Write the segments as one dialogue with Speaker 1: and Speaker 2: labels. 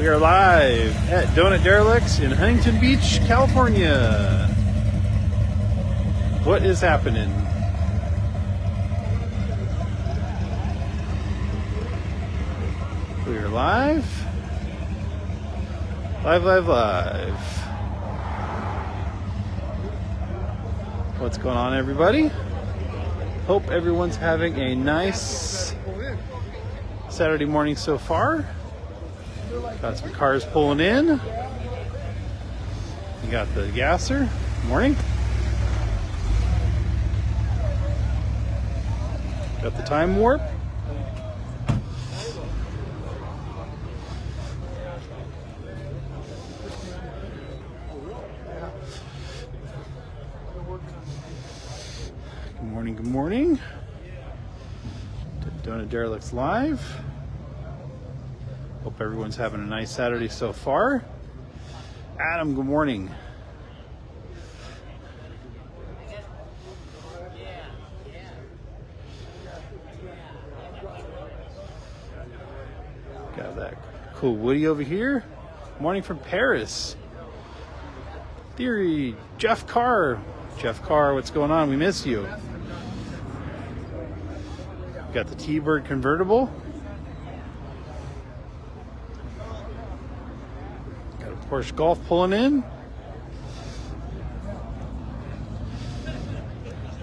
Speaker 1: We are live at Donut Derelicts in Huntington Beach, California. What is happening? We are live. Live. What's going on, everybody? Hope everyone's having a nice Saturday morning so far. Got some cars pulling in. You got the gasser. Morning. Got the time warp. Good morning. Donut Derelicts live. Hope everyone's having a nice Saturday so far. Adam, good morning. Got that cool Woody over here. Morning from Paris. Theory, Jeff Carr. Jeff Carr, what's going on? We miss you. Got the T-Bird convertible. Got a Porsche Golf pulling in.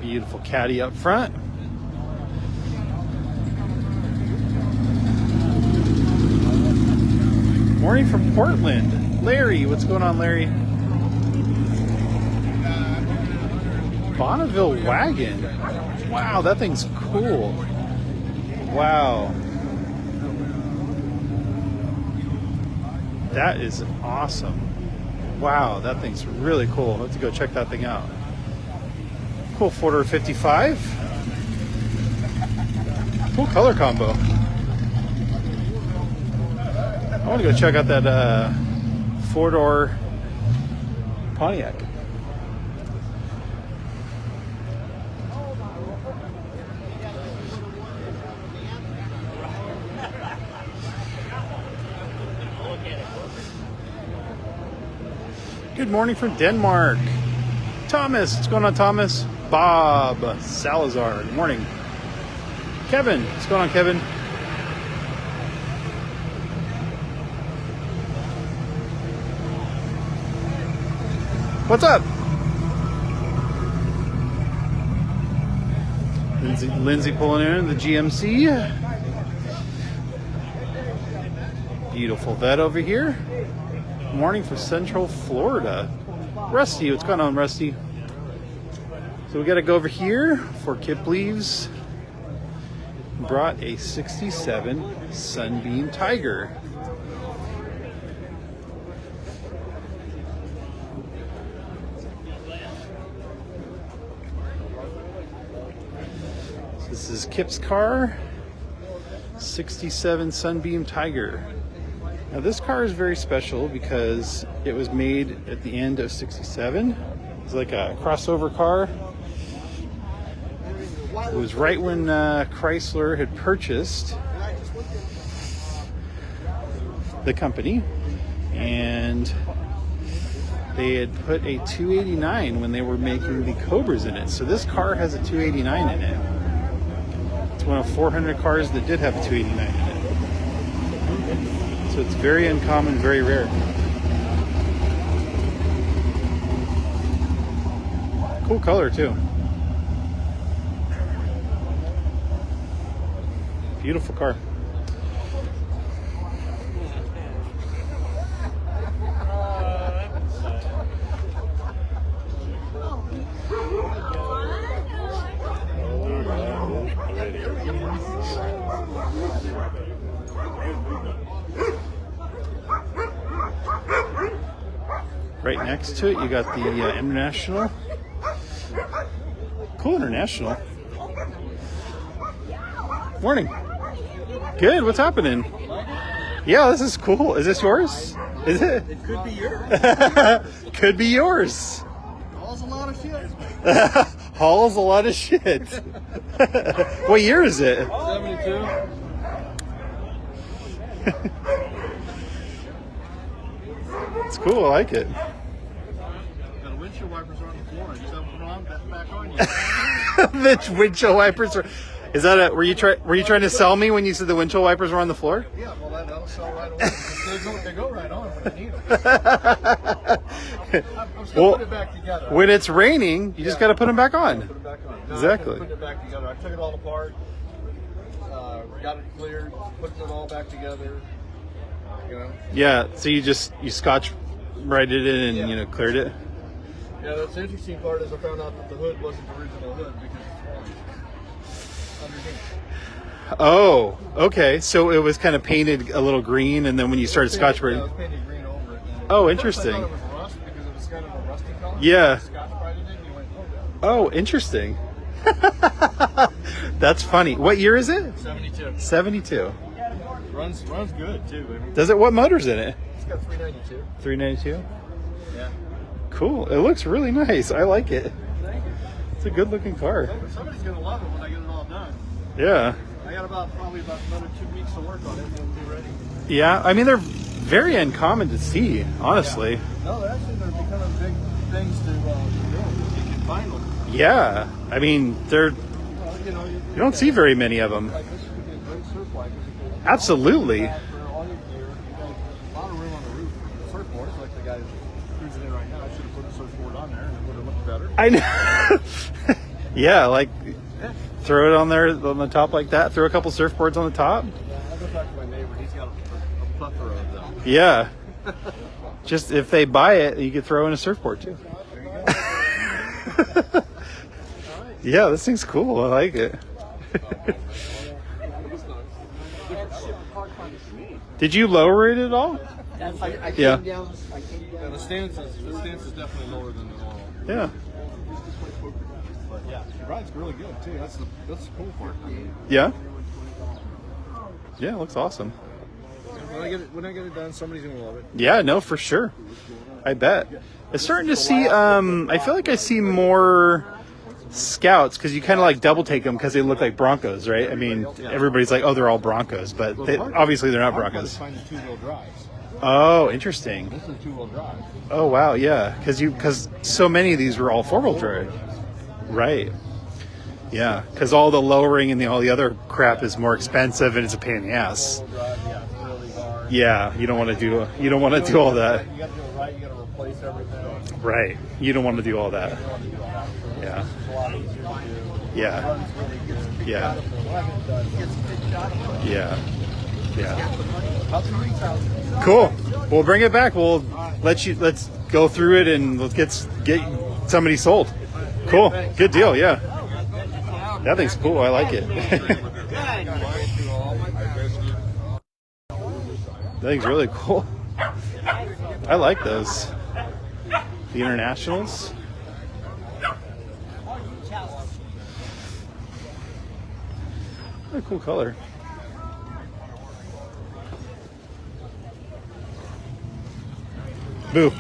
Speaker 1: Beautiful caddy up front. Morning from Portland. Larry, what's going on, Larry? Bonneville wagon. Wow, that thing's cool. Wow. That is awesome. Wow, that thing's really cool. Let's go check that thing out. Cool 4-door 55. Cool color combo. I want to go check out that 4-door Pontiac. Good morning from Denmark. Thomas, what's going on, Thomas? Bob Salazar, good morning. Kevin, what's going on, Kevin? What's up? Lindsay pulling in the GMC. Beautiful vet over here. Morning from Central Florida. Rusty, what's going on, Rusty? So we got to go over here for Kip leaves. Brought a 67 Sunbeam Tiger. This is Kip's car. 67 Sunbeam Tiger. Now this car is very special because it was made at the end of '67. It's like a crossover car. It was right when Chrysler had purchased the company, and they had put a 289 when they were making the Cobras in it. So this car has a 289 in it. It's one of 400 cars that did have a 289 in it. So it's very uncommon, very rare. Cool color too. Beautiful car. Right next to it, you got the International. Cool International. Morning. Good, what's happening? Yeah, this is cool. Is this yours? Is it?
Speaker 2: It could be yours.
Speaker 1: Could be yours.
Speaker 2: Hauls a lot of shit.
Speaker 1: Hauls a lot of shit. What year is it?
Speaker 2: 72.
Speaker 1: It's cool. I like it.
Speaker 2: The windshield wipers are on the floor. I just haven't put them on back on yet.
Speaker 1: The windshield wipers are. Is that a? Were you trying to sell me when you said the windshield wipers were on the floor?
Speaker 2: Yeah, well, that'll sell right away. They go right on when you need them. I'm still putting it back together.
Speaker 1: When it's raining, you just got to put them back on.
Speaker 2: Put it back on. No,
Speaker 1: Exactly.
Speaker 2: Putting it back together. I took it all apart, got it cleared, putting it all back together. You know.
Speaker 1: Yeah. So you scotch righted it and cleared it.
Speaker 2: Yeah, that's the interesting part is I found out that the hood wasn't the original hood because it's underneath.
Speaker 1: Oh, okay. So it was kind of painted a little green, and then when you started scotch
Speaker 2: Yeah, it
Speaker 1: writing.
Speaker 2: was painted green over it.
Speaker 1: Oh,
Speaker 2: I
Speaker 1: interesting.
Speaker 2: thought it was rust because it was kind of a rusty color.
Speaker 1: Yeah.
Speaker 2: Scotch brighted it and you went,
Speaker 1: Oh, interesting. That's funny. What year is it?
Speaker 2: 72.
Speaker 1: 72.
Speaker 2: Runs good too. I mean,
Speaker 1: Does it? What motor's in it?
Speaker 2: it's got 392.
Speaker 1: 392.
Speaker 2: Yeah.
Speaker 1: Cool. It looks really nice. I like it. It's a good looking car.
Speaker 2: Somebody's gonna love it when I get it all done.
Speaker 1: Yeah.
Speaker 2: I got probably about another 2 weeks to work on it and it'll be ready.
Speaker 1: Yeah. I mean, they're very uncommon to see, honestly.
Speaker 2: Yeah. No, they're becoming big things to do. You can find them.
Speaker 1: Yeah. I mean, they're.
Speaker 2: Well,
Speaker 1: You don't see very many of them.
Speaker 2: Like this would be a great surf bike.
Speaker 1: Absolutely.
Speaker 2: For all your gear, you got a lot of room on the roof for the surfboards, like the guy cruising in right now. I should have put the surfboard on there and it would have looked better.
Speaker 1: I know. Yeah, like throw it on there on the top like that. Throw a couple surfboards on the top.
Speaker 2: Yeah, I'll go talk to my neighbor. He's got a plethora of them.
Speaker 1: Yeah. Just if they buy it, you could throw in a surfboard too.
Speaker 2: There you go.
Speaker 1: Yeah, this thing's cool. I like it. Did you lower it at all?
Speaker 2: I
Speaker 1: Yeah.
Speaker 2: came down. Yeah, the stance is definitely lower than the normal.
Speaker 1: Yeah.
Speaker 2: But yeah, it rides really good too. That's the cool part.
Speaker 1: Yeah. Yeah, it looks awesome.
Speaker 2: When I get it done, somebody's gonna love it.
Speaker 1: Yeah, no, for sure. I bet. It's starting to see. I feel like I see more Scouts because you kind of like double take them because they look like Broncos, right? I mean, everybody's like, oh, they're all Broncos, but obviously they're not Broncos.
Speaker 2: Find the two-wheel drives.
Speaker 1: Oh, interesting.
Speaker 2: This is two-wheel drive.
Speaker 1: Oh, wow, yeah, because so many of these were all four-wheel drive, right? Yeah, because all the lowering and all the other crap is more expensive and it's a pain in the ass.
Speaker 2: Four-wheel drive, yeah, really hard.
Speaker 1: Yeah, you don't want to do all that.
Speaker 2: You got to do it right. You got to replace everything.
Speaker 1: Right. You don't want to do all that. Yeah.
Speaker 2: It's a lot easier to do.
Speaker 1: Yeah.
Speaker 2: Runs really good.
Speaker 1: Yeah. Yeah. Yeah. Cool. We'll bring it back. We'll let's go through it and let's get somebody sold. Cool. Good deal. Yeah. That thing's cool. I like it. That thing's really cool. I like those. The Internationals. What a cool color. Boo.
Speaker 3: Boo.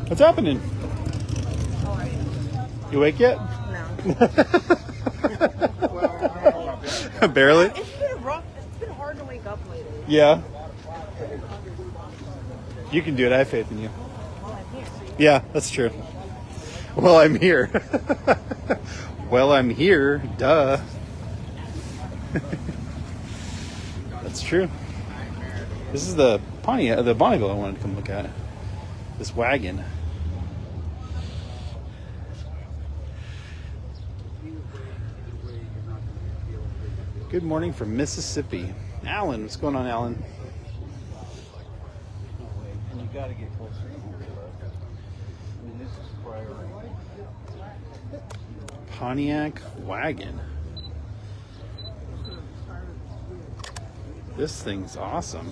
Speaker 1: What's happening? You awake yet?
Speaker 3: No.
Speaker 1: Barely?
Speaker 3: It's been rough. It's been hard to wake up lately.
Speaker 1: Yeah. You can do it. I have faith in you.
Speaker 3: Well, I can't see.
Speaker 1: Yeah, that's true. Well, I'm here. Well, I'm here. Duh. That's true. This is the Pontiac, the Bonneville I wanted to come look at. This wagon. Good morning from Mississippi. Alan, what's going on, Alan?
Speaker 2: And you got to get closer. I mean, this is priority.
Speaker 1: Pontiac wagon. This thing's awesome.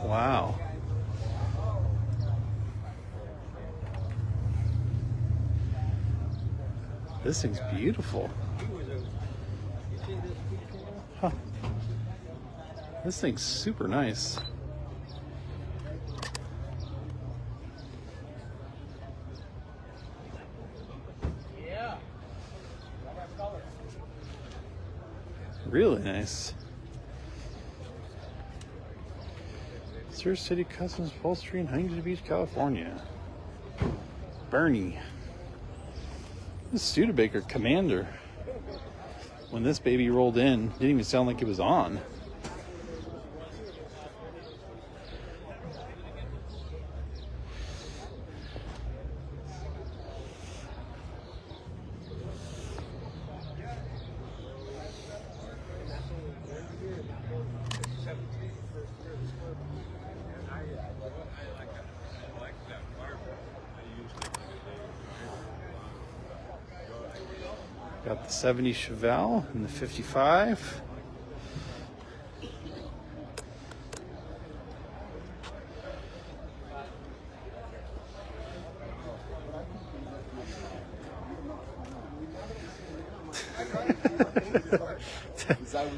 Speaker 1: Wow. This thing's beautiful. Huh. This thing's super nice. Really nice. Surf City Customs Upholstery in Huntington Beach, California. Bernie. This Studebaker Commander. When this baby rolled in, didn't even sound like it was on. Got the 70 Chevelle and the 55.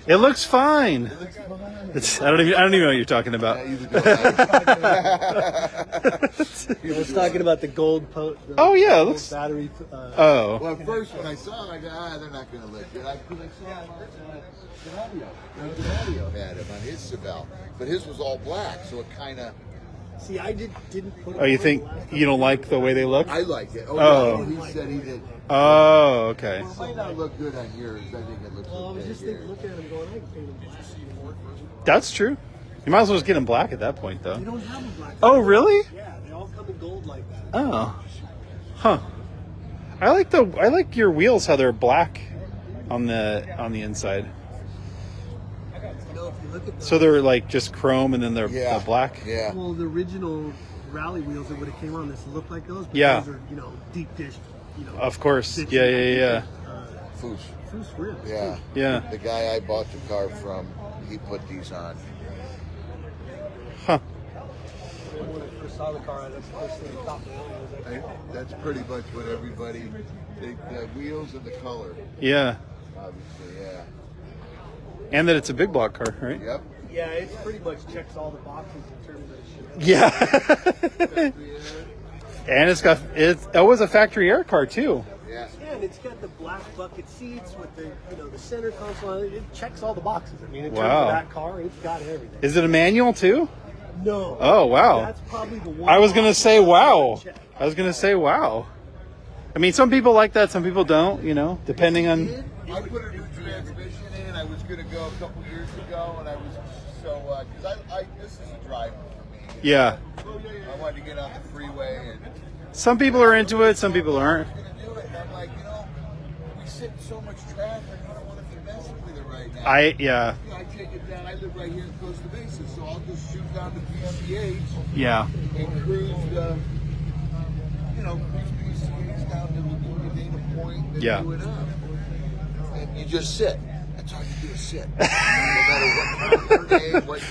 Speaker 1: It looks fine. I don't even know what you're talking about.
Speaker 4: I was talking about the gold
Speaker 1: Oh yeah, it looks.
Speaker 4: battery.
Speaker 1: Oh.
Speaker 2: Well, at first when I saw it, I go, they're not going to look good. Because I saw Derelicts had him on his Chevelle, but his was all black, so it kind of.
Speaker 4: See, I didn't put.
Speaker 1: Oh, you think you don't like the way they look?
Speaker 2: I liked it.
Speaker 1: Oh.
Speaker 2: Yeah, he said he did.
Speaker 1: Oh, okay.
Speaker 2: It might not look good on yours. I think it looks.
Speaker 4: Well, I was
Speaker 2: okay
Speaker 4: just
Speaker 2: here.
Speaker 4: looking at him going, I can paint him black.
Speaker 1: That's true. You might as well just get them black at that point, though.
Speaker 4: They don't have them black.
Speaker 1: Oh, really?
Speaker 4: Yeah, they all come in gold like that.
Speaker 1: Oh. Huh. I like your wheels how they're black on the inside.
Speaker 4: You know, if you look at the,
Speaker 1: So they're like just chrome and then they're black.
Speaker 2: Yeah.
Speaker 4: well, the original rally wheels that would have came on this look like those, but
Speaker 1: Yeah.
Speaker 4: those are, deep dish,
Speaker 1: Of course. Yeah.
Speaker 2: Foos.
Speaker 4: Foos rims.
Speaker 2: Yeah.
Speaker 1: Yeah.
Speaker 2: The guy I bought the car from, he put these on.
Speaker 1: Huh.
Speaker 4: When I first saw the car, that's the first thing that caught my eye. I was like, oh.
Speaker 2: That's pretty much what everybody. The wheels and the color,
Speaker 1: Yeah.
Speaker 2: obviously. Yeah.
Speaker 1: And that it's a big block car, right?
Speaker 2: Yep.
Speaker 4: Yeah, it pretty much checks all the boxes in terms of shit.
Speaker 1: Yeah. And it was a factory air car too.
Speaker 2: Yeah.
Speaker 4: Yeah, and it's got the black bucket seats with the center console. It checks all the boxes. I mean, in terms
Speaker 1: Wow.
Speaker 4: of that car, it's got everything.
Speaker 1: Is it a manual too?
Speaker 4: No.
Speaker 1: Oh, wow.
Speaker 4: That's probably the one.
Speaker 1: I was gonna say wow.
Speaker 4: Check.
Speaker 1: Wow. I mean, some people like that, some people don't. Depending on.
Speaker 2: I put a new transmission in. I was going to go a couple years ago, and I was so because this is a driver for me.
Speaker 1: Yeah.
Speaker 2: I wanted to get on the freeway, and
Speaker 1: Some people are into it, some people aren't.
Speaker 2: I was going to do it. And I'm like, we sit in so much traffic. I don't want to be messing with it right now.
Speaker 1: Yeah.
Speaker 2: I take it down. I live right here in Costa Mesa, so I'll just shoot down to PMBH
Speaker 1: Yeah.
Speaker 2: and cruise the, cruise PCH down to Laguna Dana Point and
Speaker 1: Yeah.
Speaker 2: do it up. And you just sit. That's all you do is sit. No matter what time of the day, what.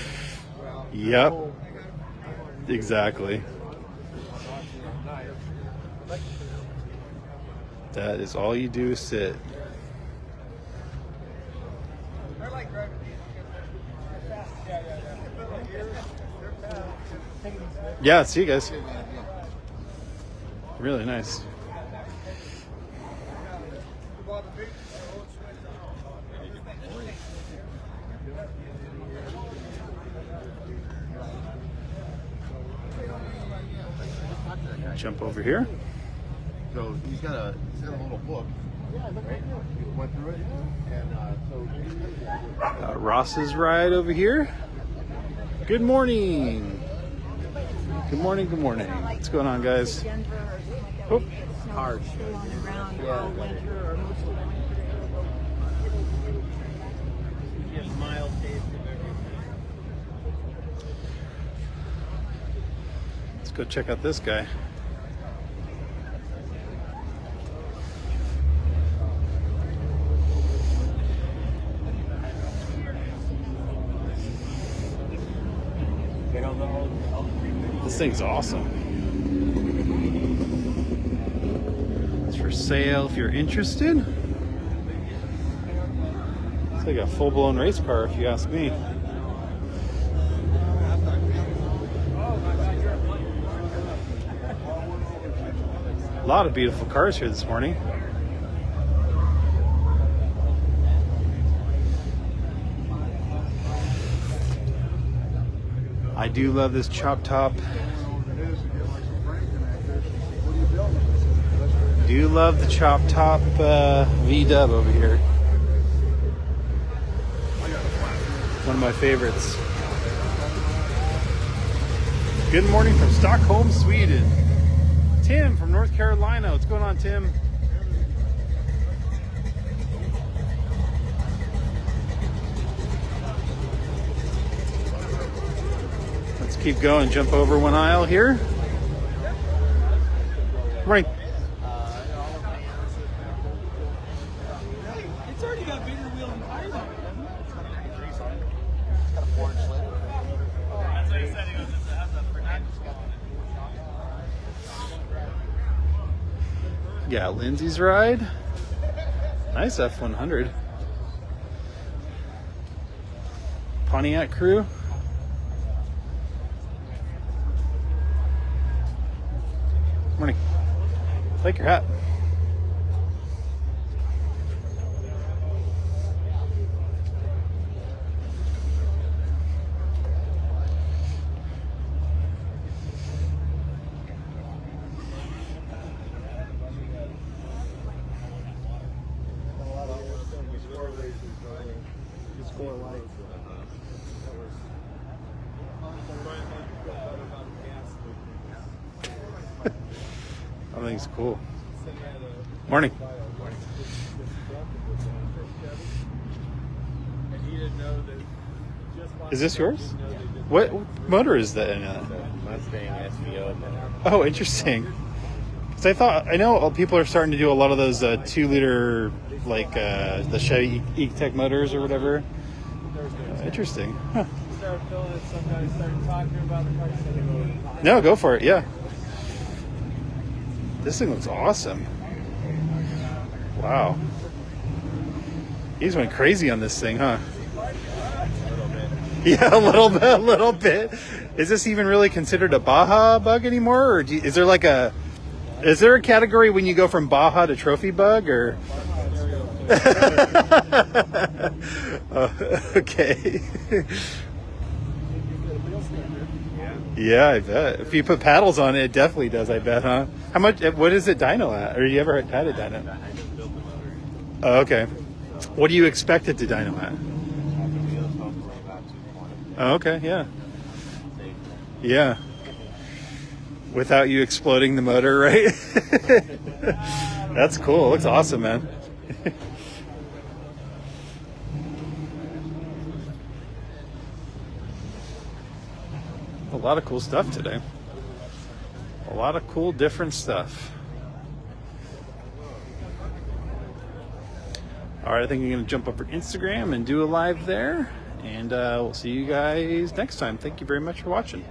Speaker 1: Yep. Exactly. That is all you do is sit. Yeah, see you guys. Really nice. Jump over here.
Speaker 2: So he's got a little book. Right? You went through it, and
Speaker 1: Ross's ride over here. Good morning. Good morning. What's going on, guys?
Speaker 3: Denver or something like that.
Speaker 1: Oh.
Speaker 3: We get snow
Speaker 4: Hard.
Speaker 3: stay on the ground all winter or most of the winter.
Speaker 4: Get mild taste of everything.
Speaker 1: Let's go check out this guy. This thing's awesome. It's for sale if you're interested. It's like a full-blown race car if you ask me. A lot of beautiful cars here this morning. I do love this chop top. Do love the chop top V-dub over here. One of my favorites. Good morning from Stockholm, Sweden. Tim from North Carolina. What's going on, Tim? Let's keep going. Jump over one aisle here. Morning.
Speaker 4: It's already got bigger wheels and tires on it.
Speaker 2: Got a 4-inch lip.
Speaker 4: That's what he said. He goes, it has a Fernandez on it.
Speaker 1: Yeah, Lindsay's ride. Nice F100. Pontiac crew. Morning. Like your hat. I think it's cool. Morning. Is this yours? What motor is that in it?
Speaker 5: Mustang SVO.
Speaker 1: Oh, interesting. Because I know people are starting to do a lot of those 2-liter, like the Chevy E-Tech motors or whatever. Interesting. Huh. No, go for it. Yeah. This thing looks awesome. Wow. He's went crazy on this thing, huh? Yeah, a little bit. Is this even really considered a Baja bug anymore, or is there is there a category when you go from Baja to trophy bug, or? Okay. Yeah, I bet. If you put paddles on it, it definitely does. I bet, huh? How much? What is it dyno at? Or you ever had a dyno?
Speaker 5: I just built the motor.
Speaker 1: Oh, okay. What do you expect it to dyno at? Oh, okay, yeah. Yeah. Without you exploding the motor, right? That's cool. It looks awesome, man. A lot of cool stuff today. A lot of cool, different stuff. All right, I think I'm going to jump over Instagram and do a live there. And we'll see you guys next time. Thank you very much for watching.